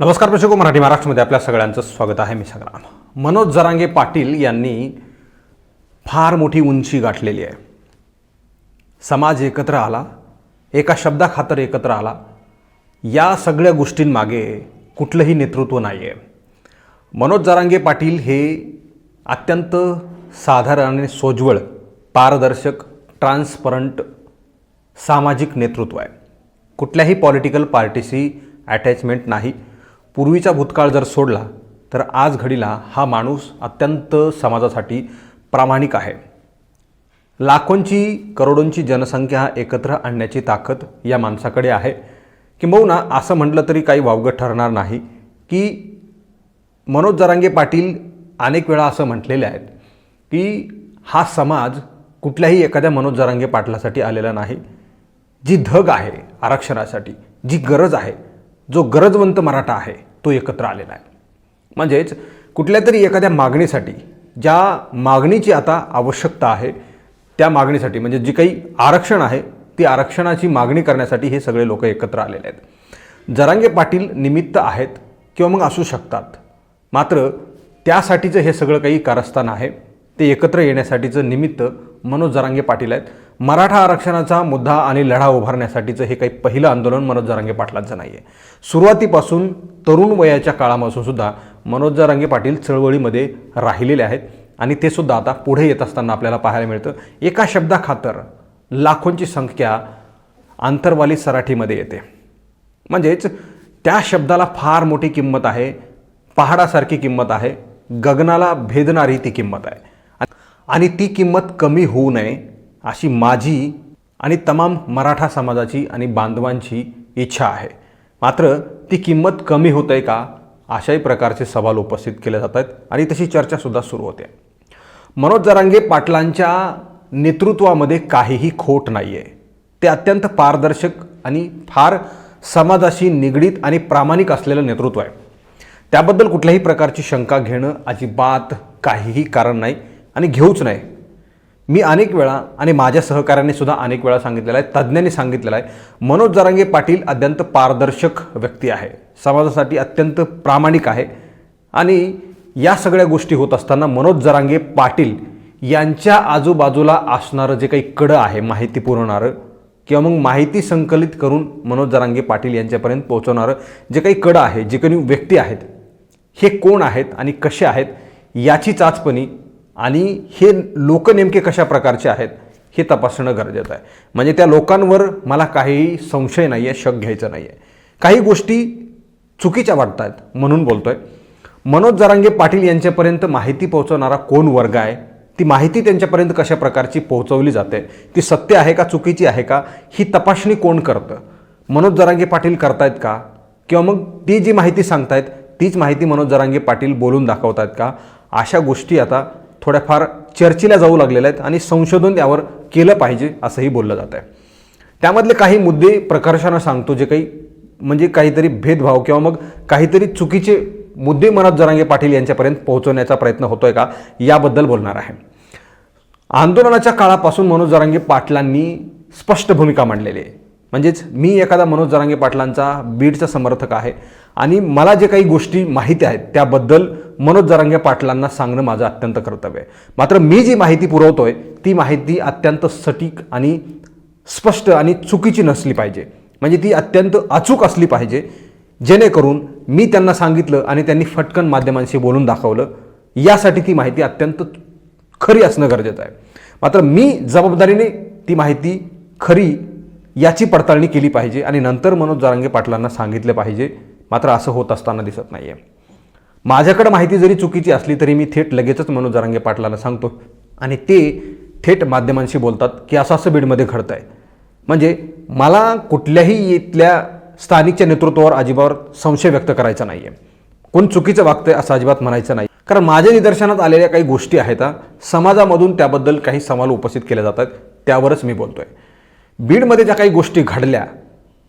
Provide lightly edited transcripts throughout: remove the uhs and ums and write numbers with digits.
नमस्कार प्रेक्षको, मराठी महाराष्ट्रामध्ये आपल्या सगळ्यांचं स्वागत आहे. मी संग्राम. मनोज जरांगे पाटील यांनी फार मोठी उंची गाठलेली आहे. समाज एकत्र आला, एका शब्दाखातर एकत्र आला. या सगळ्या गोष्टींमागे कुठलंही नेतृत्व नाही आहे. मनोज जरांगे पाटील हे अत्यंत साधारण आणि सोज्वळ, पारदर्शक, ट्रान्सपरंट सामाजिक नेतृत्व आहे. कुठल्याही पॉलिटिकल पार्टीशी अटॅचमेंट नाही. पूर्वीचा भूतकाळ जर सोडला तर आज घडीला हा माणूस अत्यंत समाजासाठी प्रामाणिक आहे. लाखोंची करोडोंची जनसंख्या एकत्र आणण्याची ताकद या माणसाकडे आहे. किंबहुना असं म्हटलं तरी काही वावगं ठरणार नाही की मनोज जरांगे पाटील अनेक वेळा असं म्हटलेले आहेत की हा समाज कुठल्याही एखाद्या मनोज जरांगे पाटलासाठी आलेला नाही. जी धग आहे आरक्षणासाठी, जी गरज आहे, जो गरजवंत मराठा आहे तो एकत्र आलेला आहे. म्हणजेच कुठल्या तरी एखाद्या मागणीसाठी, ज्या मागणीची आता आवश्यकता आहे त्या मागणीसाठी, म्हणजे जी काही आरक्षण आहे ती आरक्षणाची मागणी करण्यासाठी हे सगळे लोक एकत्र आलेले आहेत. जरांगे पाटील निमित्त आहेत किंवा मग असू शकतात, मात्र त्यासाठीचं हे सगळं काही कारस्थान आहे. ते एकत्र येण्यासाठीचं निमित्त मनोज जरांगे पाटील आहेत. मराठा आरक्षणाचा मुद्दा आणि लढा उभारण्यासाठीचं हे काही पहिलं आंदोलन मनोज जरांगे पाटलांचं नाही आहे. सुरुवातीपासून तरुण वयाच्या काळापासून सुद्धा मनोज जरांगे पाटील चळवळीमध्ये राहिलेले आहेत आणि ते सुद्धा आता पुढे येत असताना आपल्याला पाहायला मिळतं. एका शब्दाखातर लाखोंची संख्या आंतरवाली सराठीमध्ये येते. म्हणजेच त्या शब्दाला फार मोठी किंमत आहे, पहाडासारखी किंमत आहे, गगनाला भेदणारी ती किंमत आहे. आणि ती किंमत कमी होऊ नये अशी माझी आणि तमाम मराठा समाजाची आणि बांधवांची इच्छा आहे. मात्र ती किंमत कमी होत आहे का, अशाही प्रकारचे सवाल उपस्थित केले जात आहेत आणि तशी चर्चासुद्धा सुरू होते. मनोज जरांगे पाटलांच्या नेतृत्वामध्ये काहीही खोट नाही आहे. ते अत्यंत पारदर्शक आणि फार समाजाशी निगडीत आणि प्रामाणिक असलेलं नेतृत्व आहे. त्याबद्दल कुठल्याही प्रकारची शंका घेणं अजिबात काहीही कारण नाही आणि घेऊच नाही. मी अनेक वेळा आणि माझ्या सहकाऱ्यांनी सुद्धा अनेक वेळा सांगितलेलं आहे, तज्ज्ञांनी सांगितलेलं आहे, मनोज जरांगे पाटील अत्यंत पारदर्शक व्यक्ती आहे, समाजासाठी अत्यंत प्रामाणिक आहे. आणि या सगळ्या गोष्टी होत असताना मनोज जरांगे पाटील यांच्या आजूबाजूला असणारं जे काही कडं आहे, माहिती पुरवणारं किंवा मग माहिती संकलित करून मनोज जरांगे पाटील यांच्यापर्यंत पोहोचवणारं जे काही कडं आहे, जे काही व्यक्ती आहेत, हे कोण आहेत आणि कसे आहेत याची चाचपणी आणि हे लोक नेमके कशा प्रकारचे आहेत हे तपासणं गरजेचं आहे. म्हणजे त्या लोकांवर मला काहीही संशय नाही आहे, शक घ्यायचं नाही आहे. काही गोष्टी चुकीच्या वाटत आहेत म्हणून बोलतोय. मनोज जरांगे पाटील यांच्यापर्यंत माहिती पोहोचवणारा कोण वर्ग आहे, ती माहिती त्यांच्यापर्यंत कशा प्रकारची पोहोचवली जाते, ती सत्य आहे का चुकीची आहे का, ही तपासणी कोण करतं? मनोज जरांगे पाटील करतायत का, किंवा मग ती जी माहिती सांगतायत तीच माहिती मनोज जरांगे पाटील बोलून दाखवतात का? अशा गोष्टी आता थोड्याफार चर्चेला जाऊ लागलेल्या आहेत आणि संशोधन त्यावर केलं पाहिजे असंही बोललं जात आहे. त्यामधले काही मुद्दे प्रकर्षानं सांगतो, जे काही म्हणजे काहीतरी भेदभाव किंवा मग काहीतरी चुकीचे मुद्दे मनोज जरांगे पाटील यांच्यापर्यंत पोहोचवण्याचा प्रयत्न होतोय का याबद्दल बोलणार आहे. आंदोलनाच्या काळापासून मनोज जरांगे पाटलांनी स्पष्ट भूमिका मांडलेली आहे. म्हणजेच मी एखादा मनोज जरांगे पाटलांचा बीडचा समर्थक आहे आणि मला जे काही गोष्टी माहिती आहेत त्याबद्दल मनोज जरांगे पाटलांना सांगणं माझं अत्यंत कर्तव्य आहे. मात्र मी जी माहिती पुरवतोय ती माहिती अत्यंत सटीक आणि स्पष्ट आणि चुकीची नसली पाहिजे. म्हणजे ती अत्यंत अचूक असली पाहिजे, जेणेकरून मी त्यांना सांगितलं आणि त्यांनी फटकन माध्यमांशी बोलून दाखवलं, यासाठी ती माहिती अत्यंत खरी असणं गरजेचं आहे. मात्र मी जबाबदारीने ती माहिती खरी याची पडताळणी केली पाहिजे आणि नंतर मनोज जरांगे पाटलांना सांगितलं पाहिजे. मात्र असं होत असताना दिसत नाही आहे. माझ्याकडे माहिती जरी चुकीची असली तरी मी थेट लगेचच मनोज जरांगे पाटलांना सांगतो आणि ते थेट माध्यमांशी बोलतात की असं असं बीडमध्ये घडतं आहे. म्हणजे मला कुठल्याही इथल्या स्थानिकच्या नेतृत्वावर अजिबात संशय व्यक्त करायचा नाही आहे. कोण चुकीचं वागतंय असं अजिबात म्हणायचं नाही. कारण माझ्या निदर्शनात आलेल्या काही गोष्टी आहेत, समाजामधून त्याबद्दल काही सवाल उपस्थित केले जातात, त्यावरच मी बोलतोय. बीडमध्ये ज्या काही गोष्टी घडल्या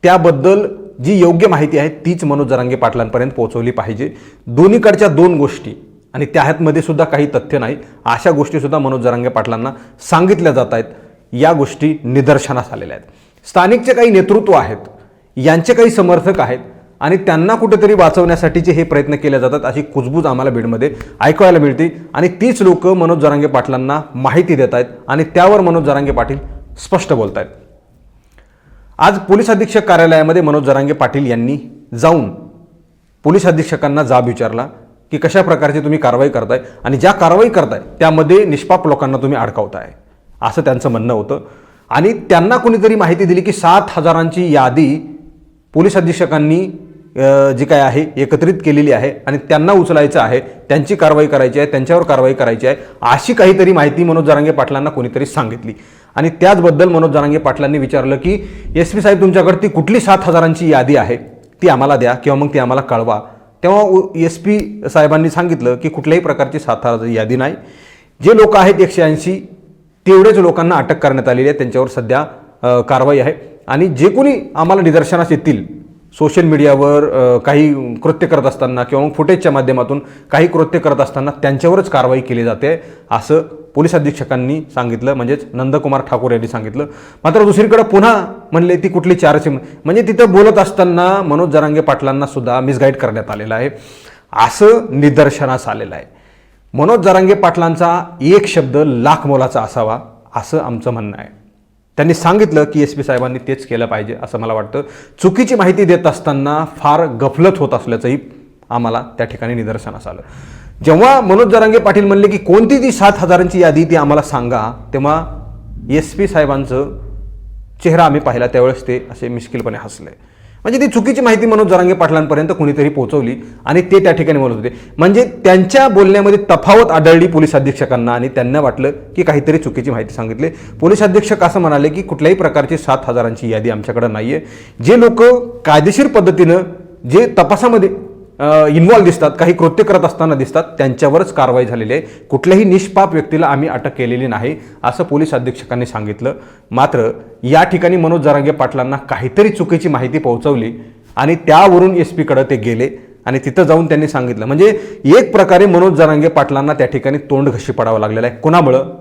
त्याबद्दल जी योग्य माहिती आहे तीच मनोज जरांगे पाटलांपर्यंत पोहोचवली पाहिजे. दोन्हीकडच्या दोन गोष्टी आणि त्यामध्ये सुद्धा काही तथ्य नाही अशा गोष्टीसुद्धा मनोज जरांगे पाटलांना सांगितल्या जात आहेत. या गोष्टी निदर्शनास आलेल्या आहेत. स्थानिकचे काही नेतृत्व आहेत, यांचे काही समर्थक आहेत आणि त्यांना कुठेतरी वाचवण्यासाठीचे हे प्रयत्न केले जातात अशी कुजबूज आम्हाला बीडमध्ये ऐकायला मिळते. आणि तीच लोक मनोज जरांगे पाटलांना माहिती देत आहेत आणि त्यावर मनोज जरांगे पाटील स्पष्ट बोलत आहेत. आज पोलीस अधीक्षक कार्यालयामध्ये मनोज जरांगे पाटील यांनी जाऊन पोलीस अधीक्षकांना जाब विचारला की कशा प्रकारची तुम्ही कारवाई करताय आणि ज्या कारवाई करताय त्यामध्ये निष्पाप लोकांना तुम्ही अडकवताय, असं त्यांचं म्हणणं होतं. आणि त्यांना कोणीतरी माहिती दिली की 7,000ची यादी पोलीस अधीक्षकांनी जी काय आहे एकत्रित केलेली आहे आणि त्यांना उचलायचं आहे, त्यांची कारवाई करायची आहे, त्यांच्यावर कारवाई करायची आहे, अशी काहीतरी माहिती मनोज जरांगे पाटलांना कोणीतरी सांगितली. आणि त्याचबद्दल मनोज जरांगे पाटलांनी विचारलं की SP साहेब तुमच्याकडे ती कुठली 7,000ची यादी आहे ती आम्हाला द्या किंवा मग ती आम्हाला कळवा. तेव्हा SP साहेबांनी सांगितलं की कुठल्याही प्रकारची 7,000ची यादी नाही. जे लोक आहेत 180 तेवढेच लोकांना अटक करण्यात आलेली आहे, त्यांच्यावर सध्या कारवाई आहे. आणि जे कोणी आम्हाला निदर्शनास येतील सोशल मीडियावर काही कृत्य करत असताना किंवा मग फुटेजच्या माध्यमातून काही कृत्य करत असताना त्यांच्यावरच कारवाई केली जाते असं पोलीस अधीक्षकांनी सांगितलं, म्हणजेच नंदकुमार ठाकूर यांनी सांगितलं. मात्र दुसरीकडे पुन्हा म्हणले ती कुठली 400 म्हणजे तिथं बोलत असताना मनोज जरांगे पाटलांना सुद्धा मिसगाईड करण्यात आलेलं आहे असं निदर्शनास आलेलं आहे. मनोज जरांगे पाटलांचा एक शब्द लाख मोलाचा असावा असं आमचं म्हणणं आहे. त्यांनी सांगितलं की SP साहेबांनी तेच केलं पाहिजे असं मला वाटतं. चुकीची माहिती देत असताना फार गफलत होत असल्याचंही आम्हाला त्या ठिकाणी निदर्शनास आलं. जेव्हा मनोज जरांगे पाटील म्हणले की कोणती ती 7,000ची यादी ती आम्हाला सांगा, तेव्हा SP साहेबांचं चेहरा आम्ही पाहिला त्यावेळेस ते असे मिश्किलपणे हसले. म्हणजे ती चुकीची माहिती मनोज जरांगे पाटलांपर्यंत कुणीतरी पोहोचवली आणि ते त्या ठिकाणी बोलत होते. म्हणजे त्यांच्या बोलण्यामध्ये तफावत आढळली पोलीस अधीक्षकांना आणि त्यांना वाटलं की काहीतरी चुकीची माहिती सांगितली. पोलीस अधीक्षक असं म्हणाले की कुठल्याही प्रकारची 7,000ची यादी आमच्याकडे नाही आहे. जे लोक कायदेशीर पद्धतीनं जे तपासामध्ये इन्व्हॉल्व दिसतात, काही कृत्य करत असताना दिसतात, त्यांच्यावरच कारवाई झालेली आहे. कुठल्याही निष्पाप व्यक्तीला आम्ही अटक केलेली नाही असं पोलीस अधीक्षकांनी सांगितलं. मात्र या ठिकाणी मनोज जरांगे पाटलांना काहीतरी चुकीची माहिती पोहोचवली आणि त्यावरून SP कडे ते गेले आणि तिथं जाऊन त्यांनी सांगितलं. म्हणजे एक प्रकारे मनोज जरांगे पाटलांना त्या ठिकाणी तोंड घशी पडावं लागलेलं आहे. कोणामुळं?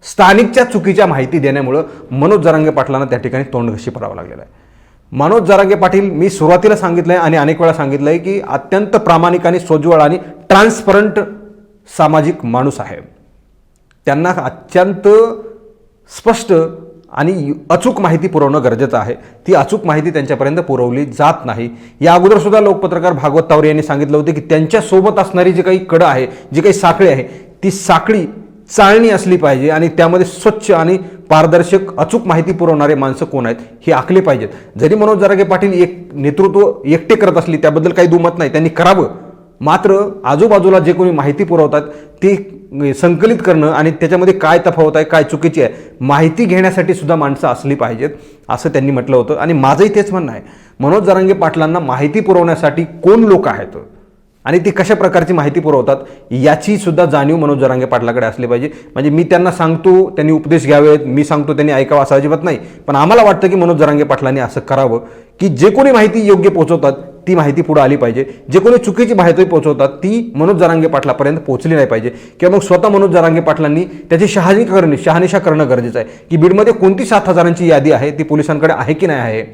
स्थानिकच्या चुकीच्या माहिती देण्यामुळं मनोज जरांगे पाटलांना त्या ठिकाणी तोंड घशी पडावं लागलेलं आहे. मनोज जरांगे पाटील मी सुरुवातीला सांगितलंय आणि अनेक वेळा सांगितलंय की अत्यंत प्रामाणिक आणि सोज्वळ आणि ट्रान्सपरंट सामाजिक माणूस आहे. त्यांना अत्यंत स्पष्ट आणि अचूक माहिती पुरवणं गरजेचं आहे. ती अचूक माहिती त्यांच्यापर्यंत पुरवली जात नाही. या अगोदर सुद्धा लोकपत्रकार भागवत तावरे यांनी सांगितलं होतं की त्यांच्यासोबत असणारी जी काही कडं आहे, जी काही साखळी आहे, ती साखळी चाळणी असली पाहिजे आणि त्यामध्ये स्वच्छ आणि पारदर्शक अचूक माहिती पुरवणारे माणसं कोण आहेत हे आखले पाहिजेत. जरी मनोज जरांगे पाटील नेतृत्व एकटे करत असली त्याबद्दल काही दुमत नाही, त्यांनी करावं. मात्र आजूबाजूला जे कोणी माहिती पुरवतात ती संकलित करणं आणि त्याच्यामध्ये काय तफावत आहे, काय चुकीची आहे, माहिती घेण्यासाठी सुद्धा माणसं असली पाहिजेत असं त्यांनी म्हटलं होतं. आणि माझंही तेच म्हणणं आहे, मनोज जरांगे पाटलांना माहिती पुरवण्यासाठी कोण लोक आहेत आणि ती कशा प्रकारची माहिती पुरवतात याची सुद्धा जाणीव मनोज जरांगे पाटलाकडे असली पाहिजे. म्हणजे मी त्यांना सांगतो त्यांनी उपदेश घ्यावेत, मी सांगतो त्यांनी ऐकावं असं अजिबात नाही. पण आम्हाला वाटतं की मनोज जरांगे पाटलांनी असं करावं की जे कोणी माहिती योग्य पोहोचवतात ती माहिती पुढे आली पाहिजे. जे कोणी चुकीची माहिती पोहोचवतात ती मनोज जरांगे पाटलापर्यंत पोहोचली नाही पाहिजे किंवा मग स्वतः मनोज जरांगे पाटलांनी त्याची शहानिशा करणं गरजेचं आहे की बीडमध्ये कोणती 7,000ची यादी आहे ती पोलिसांकडे आहे की नाही आहे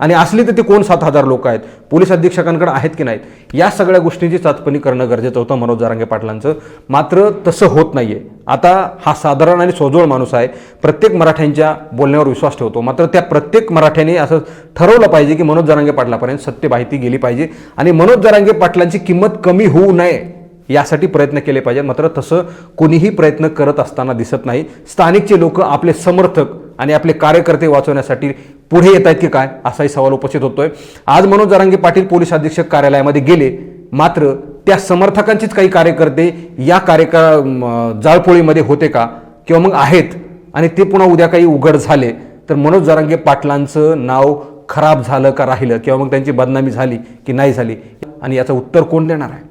आणि असली तर ते कोण 7,000 लोक आहेत, पोलीस अधीक्षकांकडे आहेत की नाहीत, या सगळ्या गोष्टींची चाचपणी करणं गरजेचं होतं मनोज जरांगे पाटलांचं. मात्र तसं होत नाहीये. आता हा साधारण आणि सोजवळ माणूस आहे, प्रत्येक मराठ्यांच्या बोलण्यावर विश्वास ठेवतो. मात्र त्या प्रत्येक मराठ्याने असं ठरवलं पाहिजे की मनोज जरांगे पाटलापर्यंत सत्य माहिती गेली पाहिजे आणि मनोज जरांगे पाटलांची किंमत कमी होऊ नये यासाठी प्रयत्न केले पाहिजे. मात्र तसं कोणीही प्रयत्न करत असताना दिसत नाही. स्थानिकचे लोक आपले समर्थक आणि आपले कार्यकर्ते वाचवण्यासाठी पुढे येत आहेत की काय असाही सवाल उपस्थित होतोय. आज मनोज जरांगे पाटील पोलीस अधीक्षक कार्यालयामध्ये गेले, मात्र त्या समर्थकांचीच काही कार्यकर्ते या जाळपोळीमध्ये होते का किंवा मग आहेत आणि ते पुन्हा उद्या काही उघड झाले तर मनोज जरांगे पाटलांचं नाव खराब झालं का राहिलं किंवा मग त्यांची बदनामी झाली की नाही झाली आणि याचं उत्तर कोण देणार आहे?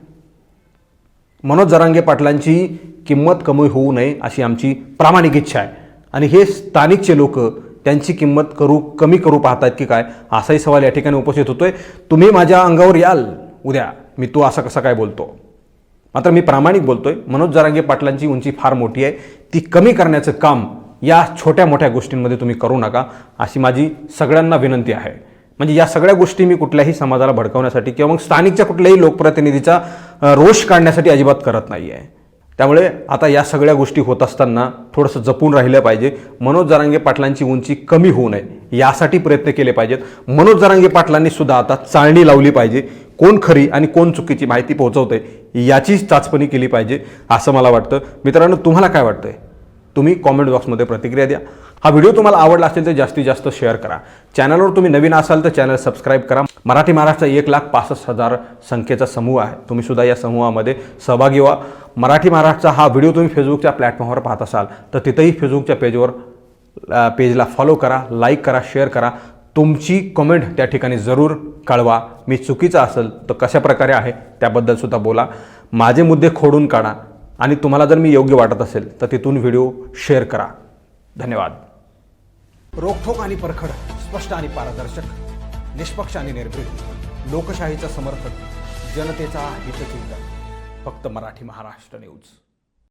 मनोज जरांगे पाटलांची किंमत कमी होऊ नये अशी आमची प्रामाणिक इच्छा आहे आणि हे स्थानिकचे लोक त्यांची किंमत कमी करू पाहतात की काय असाही सवाल या ठिकाणी उपस्थित होतोय. तुम्ही माझ्या अंगावर याल उद्या, मी तो असा कसा काय बोलतो, मात्र मी प्रामाणिक बोलतोय. मनोज जरांगे पाटलांची उंची फार मोठी आहे, ती कमी करण्याचं काम या छोट्या मोठ्या गोष्टींमध्ये तुम्ही करू नका अशी माझी सगळ्यांना विनंती आहे. म्हणजे या सगळ्या गोष्टी मी कुठल्याही समाजाला भडकवण्यासाठी किंवा मग स्थानिकच्या कुठल्याही लोकप्रतिनिधीचा रोष काढण्यासाठी अजिबात करत नाही आहे. त्यामुळे आता या सगळ्या गोष्टी होत असताना थोडंसं जपून राहिलं पाहिजे. मनोज जरांगे पाटलांची उंची कमी होऊ नये यासाठी प्रयत्न केले पाहिजेत. मनोज जरांगे पाटलांनी सुद्धा आता चाळणी लावली पाहिजे. कोण खरी आणि कोण चुकीची माहिती पोहोचवते याची चाचपणी केली पाहिजे असं मला वाटतं. मित्रांनो, तुम्हाला काय वाटतंय? तुम्ही कॉमेंट बॉक्समध्ये प्रतिक्रिया द्या. हा व्हिडिओ तुम्हाला आवडला असेल तर जास्तीत जास्त शेअर करा. चॅनलवर तुम्ही नवीन असाल तर चॅनल सबस्क्राईब करा. मराठी महाराष्ट्र 1,65,000 संख्येचा समूह आहे. तुम्ही सुद्धा या समूहामध्ये सहभागी व्हा. मराठी महाराष्ट्राचा हा व्हिडिओ तुम्ही फेसबुकच्या प्लॅटफॉर्मवर पाहत असाल तर तिथेही फेसबुकच्या पेजला फॉलो करा, लाईक करा, शेअर करा. तुमची कमेंट त्या ठिकाणी जरूर कळवा. मी चुकीचं असेल तर कशा प्रकारे आहे त्याबद्दल सुद्धा बोला. माझे मुद्दे खोडून काढा आणि तुम्हाला जर मी योग्य वाटत असेल तर तिथून व्हिडिओ शेअर करा. धन्यवाद. रोखोक आणि परखड, स्पष्ट आणि पारदर्शक, निष्पक्ष आणि निर्भीड, लोकशाहीचा समर्थक, जनतेचा हितचिंतक, फक्त मराठी महाराष्ट्र न्यूज.